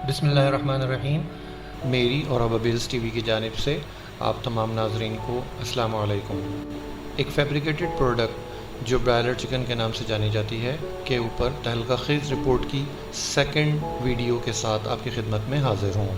بسم اللہ الرحمن الرحیم۔ میری اور ابابیلز ٹی وی کی جانب سے آپ تمام ناظرین کو السلام علیکم۔ ایک فیبریکیٹڈ پروڈکٹ جو برائلر چکن کے نام سے جانی جاتی ہے کے اوپر تہلکہ خیز رپورٹ کی سیکنڈ ویڈیو کے ساتھ آپ کی خدمت میں حاضر ہوں۔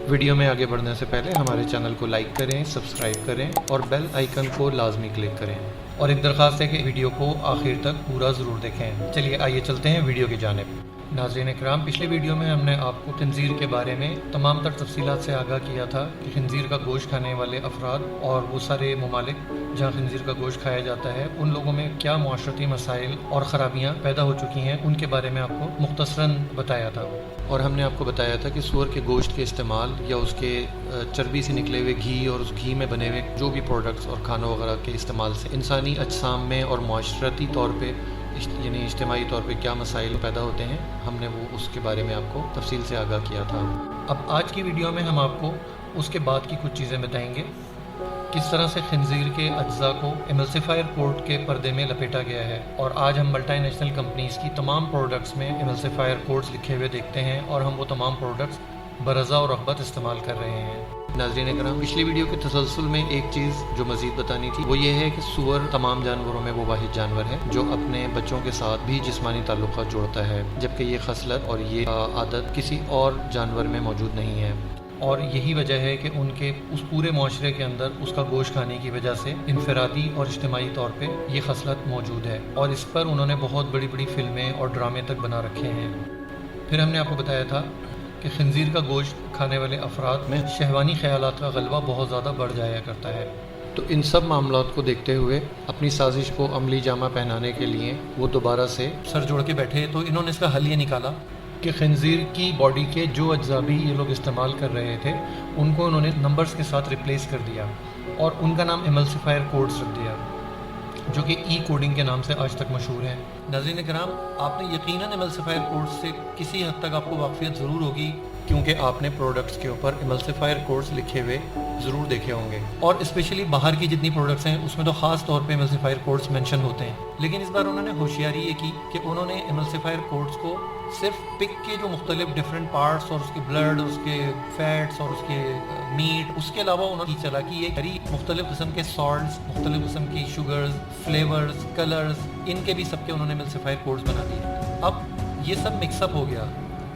ویڈیو میں آگے بڑھنے سے پہلے ہمارے چینل کو لائک کریں، سبسکرائب کریں اور بیل آئیکن کو لازمی کلک کریں، اور ایک درخواست ہے کہ ویڈیو کو آخر تک پورا ضرور دیکھیں۔ چلیے آئیے چلتے ہیں ویڈیو کی جانب۔ ناظرین اکرام، پچھلی ویڈیو میں ہم نے آپ کو خنزیر کے بارے میں تمام تر تفصیلات سے آگاہ کیا تھا کہ خنزیر کا گوشت کھانے والے افراد اور وہ سارے ممالک جہاں خنزیر کا گوشت کھایا جاتا ہے ان لوگوں میں کیا معاشرتی مسائل اور خرابیاں پیدا ہو چکی ہیں، ان کے بارے میں آپ کو مختصراً بتایا تھا۔ اور ہم نے آپ کو بتایا تھا کہ سور کے گوشت کے استعمال یا اس کے چربی سے نکلے ہوئے گھی اور اس گھی میں بنے ہوئے جو بھی پروڈکٹس اور کھانوں وغیرہ کے استعمال سے انسانی اجسام میں اور معاشرتی طور پہ یعنی اجتماعی طور پہ کیا مسائل پیدا ہوتے ہیں، ہم نے وہ اس کے بارے میں آپ کو تفصیل سے آگاہ کیا تھا۔ اب آج کی ویڈیو میں ہم آپ کو اس کے بعد کی کچھ چیزیں بتائیں گے، کس طرح سے خنزیر کے اجزاء کو ایملسیفائر کوٹ کے پردے میں لپیٹا گیا ہے، اور آج ہم ملٹی نیشنل کمپنیز کی تمام پروڈکٹس میں ایملسیفائر کوٹس لکھے ہوئے دیکھتے ہیں، اور ہم وہ تمام پروڈکٹس برضا اور رغبت استعمال کر رہے ہیں۔ ناظرین اکرام، پچھلی ویڈیو کے تسلسل میں ایک چیز جو مزید بتانی تھی وہ یہ ہے کہ سور تمام جانوروں میں وہ واحد جانور ہے جو اپنے بچوں کے ساتھ بھی جسمانی تعلقات جوڑتا ہے، جبکہ یہ خصلت اور یہ عادت کسی اور جانور میں موجود نہیں ہے، اور یہی وجہ ہے کہ ان کے اس پورے معاشرے کے اندر اس کا گوشت کھانے کی وجہ سے انفرادی اور اجتماعی طور پہ یہ خصلت موجود ہے، اور اس پر انہوں نے بہت بڑی بڑی فلمیں اور ڈرامے تک بنا رکھے ہیں۔ پھر ہم نے آپ کو بتایا تھا کہ خنزیر کا گوشت کھانے والے افراد میں شہوانی خیالات کا غلبہ بہت زیادہ بڑھ جایا کرتا ہے۔ تو ان سب معاملات کو دیکھتے ہوئے اپنی سازش کو عملی جامہ پہنانے کے لیے وہ دوبارہ سے سر جوڑ کے بیٹھے، تو انہوں نے اس کا حل یہ نکالا کہ خنزیر کی باڈی کے جو اجزاء بھی یہ لوگ استعمال کر رہے تھے ان کو انہوں نے نمبرز کے ساتھ ریپلیس کر دیا، اور ان کا نام ایملسیفائر کوڈز رکھ دیا، جو کہ ای کوڈنگ کے نام سے آج تک مشہور ہے۔ ناظرین کرام، آپ نے یقیناً ایملسیفائر کوڈز سے کسی حد تک آپ کو واقفیت ضرور ہوگی، کیونکہ آپ نے پروڈکٹس کے اوپر ایملسیفائر کوڈز لکھے ہوئے ضرور دیکھے ہوں گے، اور اسپیشلی باہر کی جتنی پروڈکٹس ہیں اس میں تو خاص طور پہ ایملسیفائر کوڈز مینشن ہوتے ہیں۔ لیکن اس بار انہوں نے ہوشیاری یہ کی کہ انہوں نے ایملسیفائر کوڈز کو صرف پک کے جو مختلف ڈفرینٹ پارٹس اور اس کے بلڈ، اس کے فیٹس اور اس کے میٹ، اس کے علاوہ انہوں نے چلا کہ یہ مختلف قسم کے سالٹس، مختلف قسم کی شوگرز، فلیورز، کلرز، ان کے بھی سب کے انہوں نے ایملسیفائر کوڈز بنا دیے۔ اب یہ سب مکس اپ ہو گیا۔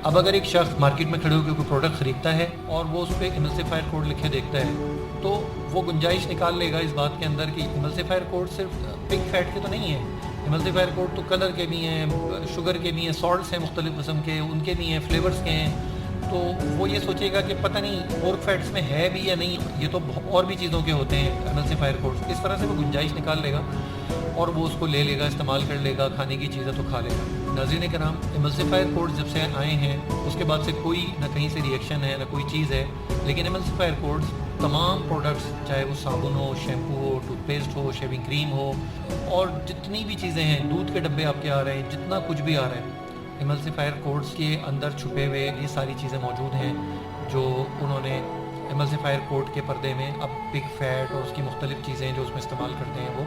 اب اگر ایک شخص مارکیٹ میں کھڑے ہو کے کوئی پروڈکٹ خریدتا ہے اور وہ اس پہ ایملسیفائر کوڈ لکھے دیکھتا ہے تو وہ گنجائش نکال لے گا اس بات کے اندر کہ ایملسیفائر کوڈ صرف پک فیٹ کے تو نہیں ہے، ایملسیفائر کوڈ تو کلر کے بھی ہیں، شوگر کے بھی ہیں، سالٹس ہیں مختلف قسم کے، ان کے بھی ہیں، فلیورز کے ہیں، تو وہ یہ سوچے گا کہ پتہ نہیں پورک فیٹس میں ہے بھی یا نہیں، یہ تو اور بھی چیزوں کے ہوتے ہیں ایملسیفائر کوڈز۔ اس طرح سے وہ گنجائش نکال لے گا اور وہ اس کو لے لے گا، استعمال کر لے گا، کھانے کی چیزیں تو کھا لے گا۔ ناظرین کرام، ایملسیفائر کوڈز جب سے آئے ہیں اس کے بعد سے کوئی نہ کہیں سے ریئیکشن ہے نہ کوئی چیز ہے، لیکن ایملسیفائر کوڈز تمام پروڈکٹس، چاہے وہ صابن ہو، شیمپو ہو، ٹوتھ پیسٹ ہو، شیونگ کریم ہو، اور جتنی بھی چیزیں ہیں، دودھ کے ڈبے آپ کے آ رہے ہیں، جتنا کچھ بھی آ رہا ہے، ایملسیفائر کوڈز کے اندر چھپے ہوئے یہ ساری چیزیں موجود ہیں جو انہوں نے ایملسیفائر کوڈ کے پردے میں اب پگ فیٹ اور اس کی مختلف چیزیں جو اس میں استعمال کرتے ہیں وہ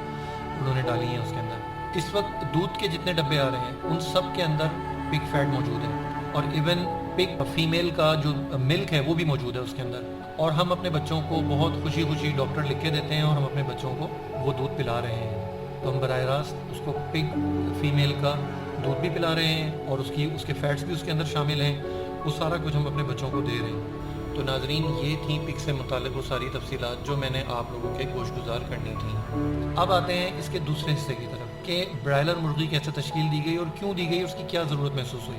انہوں نے ڈالی ہیں اس کے اندر۔ اس وقت دودھ کے جتنے ڈبے آ رہے ہیں ان سب کے اندر پگ فیٹ موجود ہے، اور ایون پگ فیمیل کا جو ملک ہے وہ بھی موجود ہے اس کے اندر، اور ہم اپنے بچوں کو بہت خوشی خوشی ڈاکٹر لکھ کے دیتے ہیں اور ہم اپنے بچوں کو وہ دودھ پلا رہے ہیں، تو ہم براہ راست اس کو پگ فیمیل کا دودھ بھی پلا رہے ہیں اور اس کے فیٹس بھی اس کے اندر شامل ہیں، وہ سارا کچھ ہم اپنے بچوں کو دے رہے ہیں۔ تو ناظرین، یہ تھیں پگ سے متعلق وہ ساری تفصیلات جو میں نے آپ لوگوں کے گوش گزار کرنی تھیں۔ اب آتے ہیں اس کے دوسرے حصے کی طرف کہ برائلر مرغی کیسے تشکیل دی گئی اور کیوں دی گئی، اس کی کیا ضرورت محسوس ہوئی۔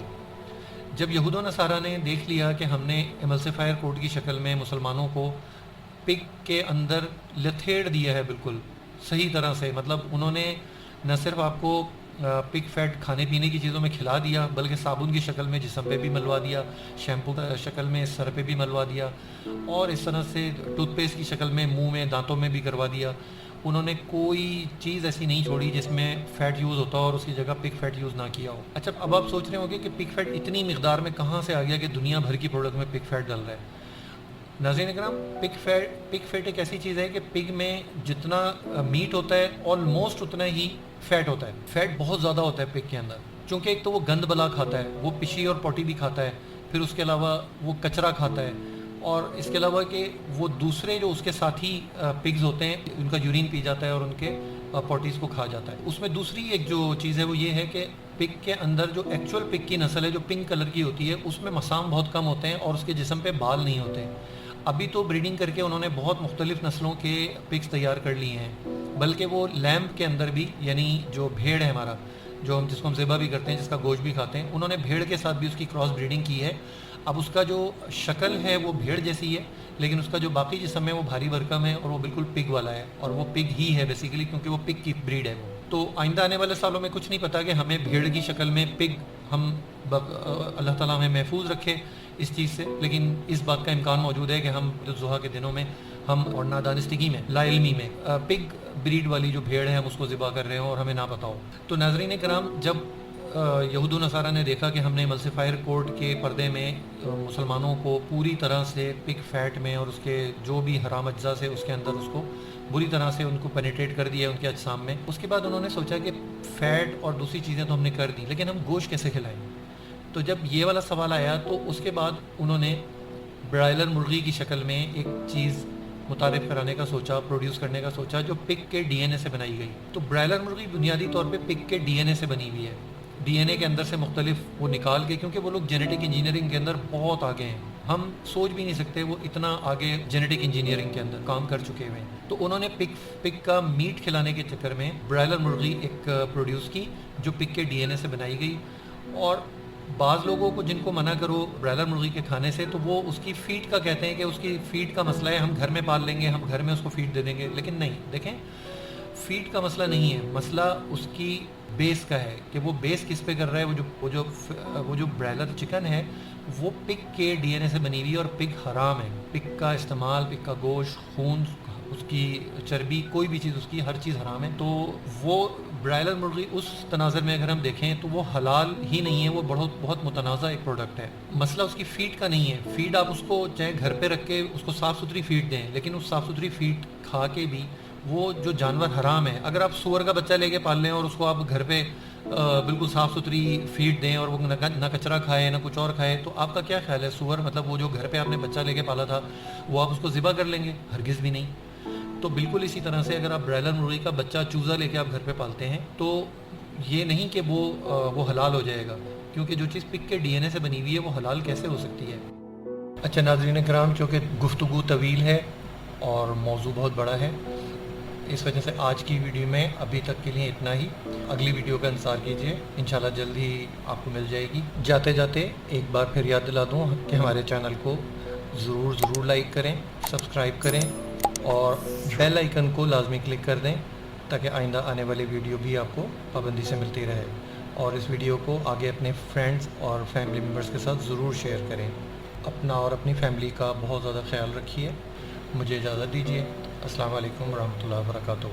جب یہود و نصارہ نے دیکھ لیا کہ ہم نے ایملسیفائر کوڈ کی شکل میں مسلمانوں کو پگ کے اندر لتھیڑ دیا ہے بالکل صحیح طرح سے، مطلب انہوں نے نہ صرف آپ کو پگ فیٹ کھانے پینے کی چیزوں میں کھلا دیا بلکہ صابن کی شکل میں جسم پہ بھی ملوا دیا، شیمپو کی شکل میں سر پہ بھی ملوا دیا، اور اس طرح سے ٹوتھ پیسٹ کی شکل میں منہ میں دانتوں میں بھی کروا دیا۔ انہوں نے کوئی چیز ایسی نہیں چھوڑی جس میں فیٹ یوز ہوتا اور اس کی جگہ پگ فیٹ یوز نہ کیا ہو۔ اچھا، اب آپ سوچ رہے ہوں گے کہ پگ فیٹ اتنی مقدار میں کہاں سے آ گیا کہ دنیا بھر کی پروڈکٹ میں پگ فیٹ ڈل رہا ہے۔ ناظرین اکرام، پگ فیٹ ایک ایسی چیز ہے کہ پگ میں جتنا میٹ ہوتا ہے آلموسٹ اتنا ہی فیٹ ہوتا ہے، فیٹ بہت زیادہ ہوتا ہے پگ کے اندر، چونکہ ایک تو وہ گند بلا کھاتا ہے، وہ پشی اور پوٹی بھی کھاتا ہے، پھر اس کے علاوہ وہ کچرا کھاتا ہے، اور اس کے علاوہ کہ وہ دوسرے جو اس کے ساتھی پگز ہوتے ہیں ان کا یورین پی جاتا ہے اور ان کے پوٹیز کو کھا جاتا ہے۔ اس میں دوسری ایک جو چیز ہے وہ یہ ہے کہ پگ کے اندر جو ایکچوئل پگ کی نسل ہے جو پنک کلر کی ہوتی ہے اس میں مسام بہت کم ہوتے ہیں اور اس کے جسم پہ بال نہیں ہوتے ہیں۔ ابھی تو بریڈنگ کر کے انہوں نے بہت مختلف نسلوں کے پگز تیار کر لیے ہیں، بلکہ وہ لیمب کے اندر بھی، یعنی جو بھیڑ ہے ہمارا، جو جس کو ہم ذبح بھی کرتے ہیں، جس کا گوشت بھی کھاتے ہیں، انہوں نے بھیڑ کے ساتھ بھی اس کی کراس بریڈنگ کی ہے۔ اب اس کا جو شکل ہے وہ بھیڑ جیسی ہے، لیکن اس کا جو باقی جسم ہے وہ بھاری بھرکم ہے اور وہ بالکل پگ والا ہے، اور وہ پگ ہی ہے بیسیکلی، کیونکہ وہ پگ کی بریڈ ہے وہ۔ تو آئندہ آنے والے سالوں میں کچھ نہیں پتا کہ ہمیں بھیڑ کی شکل میں پگ ہم اللہ تعالیٰ ہمیں محفوظ رکھے اس چیز سے، لیکن اس بات کا امکان موجود ہے کہ ہم ضحیٰ کے دنوں میں ہم اور نادانستگی میں، لا علمی میں، پگ بریڈ والی جو بھیڑ ہے ہم اس کو ذبح کر رہے ہوں اور ہمیں نہ پتا ہو۔ تو ناظرین کرام، جب یہود و نصارہ نے دیکھا کہ ہم نے ایملسیفائر کوڈ کے پردے میں مسلمانوں کو پوری طرح سے پگ فیٹ میں اور اس کے جو بھی حرام اجزاء سے اس کے اندر اس کو بری طرح سے ان کو پینیٹریٹ کر دیا ان کے اجسام میں، اس کے بعد انہوں نے سوچا کہ فیٹ اور دوسری چیزیں تو ہم نے کر دی، لیکن ہم گوشت کیسے کھلائیں؟ تو جب یہ والا سوال آیا تو اس کے بعد انہوں نے برائلر مرغی کی شکل میں ایک چیز متعارف کرانے کا سوچا، پروڈیوس کرنے کا سوچا، جو پگ کے ڈی این اے سے بنائی گئی۔ تو برائلر مرغی بنیادی طور پہ پگ کے ڈی این اے سے بنی ہوئی ہے، ڈی این اے کے اندر سے مختلف وہ نکال کے، کیونکہ وہ لوگ جینیٹک انجینئرنگ کے اندر بہت آگے ہیں، ہم سوچ بھی نہیں سکتے وہ اتنا آگے جینیٹک انجینئرنگ کے اندر کام کر چکے ہوئے ہیں۔ تو انہوں نے پگ کا میٹ کھلانے کے چکر میں برائلر مرغی ایک پروڈیوس کی جو پگ کے ڈی این اے سے بنائی گئی، اور بعض لوگوں کو جن کو منع کرو برائلر مرغی کے کھانے سے تو وہ اس کی فیڈ کا کہتے ہیں کہ اس کی فیڈ کا مسئلہ ہے، ہم گھر میں پال لیں گے، ہم گھر میں اس کو فیڈ دے دیں گے، لیکن نہیں، دیکھیں فیڈ کا مسئلہ نہیں ہے، مسئلہ اس کی بیس کا ہے کہ وہ بیس کس پہ کر رہا ہے۔ وہ جو برائلر چکن ہے وہ پگ کے ڈی این اے سے بنی ہوئی ہے، اور پگ حرام ہے، پگ کا استعمال، پگ کا گوشت، خون، اس کی چربی، کوئی بھی چیز اس کی، ہر چیز حرام ہے۔ تو وہ برائلر مرغی اس تناظر میں اگر ہم دیکھیں تو وہ حلال ہی نہیں ہے، وہ بہت متنازع ایک پروڈکٹ ہے۔ مسئلہ اس کی فیڈ کا نہیں ہے، فیڈ آپ اس کو چاہے گھر پہ رکھ کے اس کو صاف ستھری فیڈ دیں، لیکن اس صاف ستھری فیڈ کھا کے بھی وہ جو جانور حرام ہے، اگر آپ سور کا بچہ لے کے پال لیں اور اس کو آپ گھر پہ بالکل صاف ستھری فیڈ دیں اور وہ نہ کچرا کھائے نہ کچھ اور کھائے، تو آپ کا کیا خیال ہے؟ سور مطلب وہ جو گھر پہ آپ نے بچہ لے کے پالا تھا وہ آپ اس کو ذبح کر لیں گے؟ ہرگز بھی نہیں۔ تو بالکل اسی طرح سے اگر آپ برائلر مرغی کا بچہ چوزا لے کے آپ گھر پہ پالتے ہیں تو یہ نہیں کہ وہ حلال ہو جائے گا، کیونکہ جو چیز پگ کے ڈی این اے سے بنی ہوئی ہے وہ حلال کیسے ہو سکتی ہے؟ اچھا ناظرین کرام، چونکہ گفتگو طویل ہے اور موضوع بہت بڑا ہے، اس وجہ سے آج کی ویڈیو میں ابھی تک کے لیے اتنا ہی۔ اگلی ویڈیو کا انتظار کیجیے، انشاءاللہ جلد ہی آپ کو مل جائے گی۔ جاتے جاتے ایک بار پھر یاد دلا دوں کہ ہمارے چینل کو ضرور لائک کریں، سبسکرائب کریں اور بیل آئیکن کو لازمی کلک کر دیں تاکہ آئندہ آنے والی ویڈیو بھی آپ کو پابندی سے ملتی رہے، اور اس ویڈیو کو آگے اپنے فرینڈز اور فیملی ممبرز کے ساتھ ضرور شیئر کریں۔ اپنا اور اپنی فیملی کا بہت زیادہ خیال رکھیے۔ مجھے اجازت دیجیے۔ السلام علیکم ورحمۃ اللہ وبرکاتہ۔